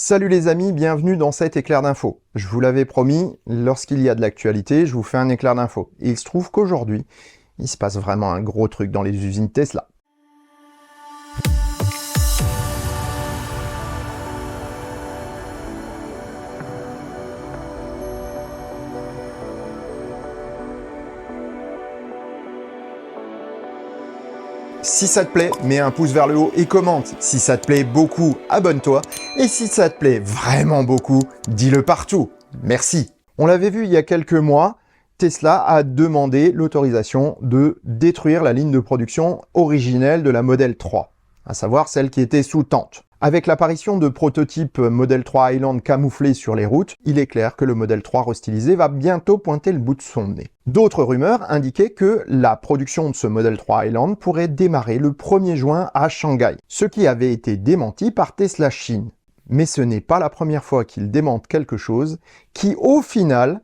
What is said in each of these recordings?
Salut les amis, bienvenue dans cet éclair d'info. Je vous l'avais promis, lorsqu'il y a de l'actualité, je vous fais un éclair d'info. Et il se trouve qu'aujourd'hui, il se passe vraiment un gros truc dans les usines Tesla. Si ça te plaît, mets un pouce vers le haut et commente. Si ça te plaît beaucoup, abonne-toi. Et si ça te plaît vraiment beaucoup, dis-le partout. Merci. On l'avait vu il y a quelques mois, Tesla a demandé l'autorisation de détruire la ligne de production originelle de la Model 3, à savoir celle qui était sous tente. Avec l'apparition de prototypes Model 3 Highland camouflés sur les routes, il est clair que le Model 3 restylisé va bientôt pointer le bout de son nez. D'autres rumeurs indiquaient que la production de ce Model 3 Highland pourrait démarrer le 1er juin à Shanghai, ce qui avait été démenti par Tesla Chine. Mais ce n'est pas la première fois qu'il démente quelque chose qui, au final,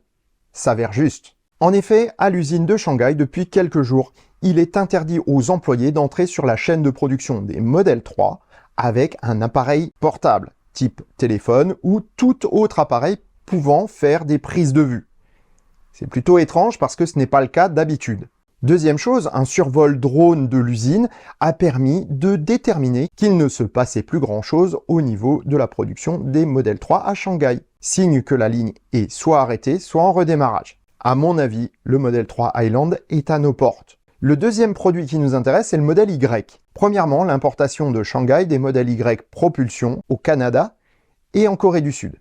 s'avère juste. En effet, à l'usine de Shanghai, depuis quelques jours, il est interdit aux employés d'entrer sur la chaîne de production des Model 3 avec un appareil portable, type téléphone ou tout autre appareil pouvant faire des prises de vue. C'est plutôt étrange parce que ce n'est pas le cas d'habitude. Deuxième chose, un survol drone de l'usine a permis de déterminer qu'il ne se passait plus grand-chose au niveau de la production des Model 3 à Shanghai. Signe que la ligne est soit arrêtée, soit en redémarrage. À mon avis, le Model 3 Highland est à nos portes. Le deuxième produit qui nous intéresse, c'est le modèle Y. Premièrement, l'importation de Shanghai des modèles Y propulsion au Canada et en Corée du Sud.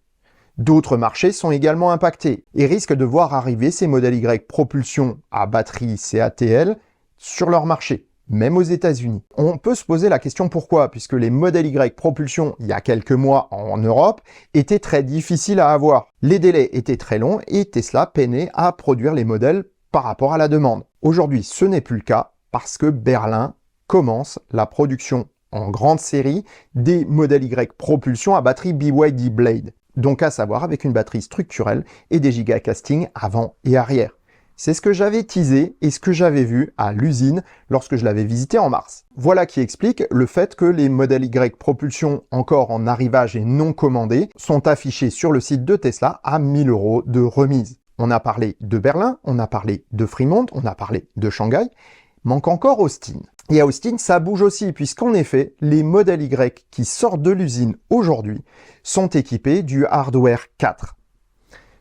D'autres marchés sont également impactés et risquent de voir arriver ces modèles Y propulsion à batterie CATL sur leur marché, même aux États-Unis. On peut se poser la question pourquoi, puisque les modèles Y propulsion, il y a quelques mois en Europe, étaient très difficiles à avoir. Les délais étaient très longs et Tesla peinait à produire les modèles par rapport à la demande. Aujourd'hui, ce n'est plus le cas parce que Berlin commence la production en grande série des modèles Y propulsion à batterie BYD Blade. Donc à savoir avec une batterie structurelle et des gigacastings avant et arrière. C'est ce que j'avais teasé et ce que j'avais vu à l'usine lorsque je l'avais visité en mars. Voilà qui explique le fait que les modèles Y propulsion encore en arrivage et non commandés sont affichés sur le site de Tesla à 1000 € de remise. On a parlé de Berlin, on a parlé de Fremont, on a parlé de Shanghai, manque encore Austin. Et à Austin, ça bouge aussi, puisqu'en effet, les modèles Y qui sortent de l'usine aujourd'hui sont équipés du hardware 4.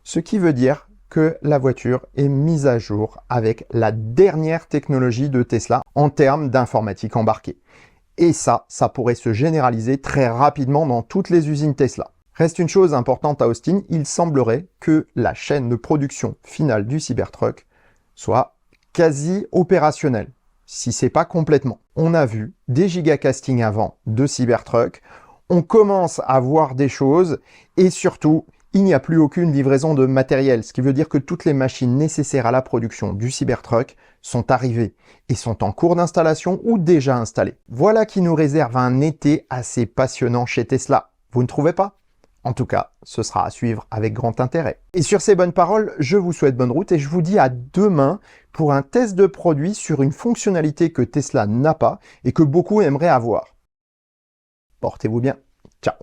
Ce qui veut dire que la voiture est mise à jour avec la dernière technologie de Tesla en termes d'informatique embarquée. Et ça pourrait se généraliser très rapidement dans toutes les usines Tesla. Reste une chose importante à Austin, il semblerait que la chaîne de production finale du Cybertruck soit quasi opérationnelle, si c'est pas complètement. On a vu des gigacastings avant de Cybertruck, on commence à voir des choses et surtout, il n'y a plus aucune livraison de matériel, ce qui veut dire que toutes les machines nécessaires à la production du Cybertruck sont arrivées et sont en cours d'installation ou déjà installées. Voilà qui nous réserve un été assez passionnant chez Tesla. Vous ne trouvez pas ? En tout cas, ce sera à suivre avec grand intérêt. Et sur ces bonnes paroles, je vous souhaite bonne route et je vous dis à demain pour un test de produit sur une fonctionnalité que Tesla n'a pas et que beaucoup aimeraient avoir. Portez-vous bien. Ciao.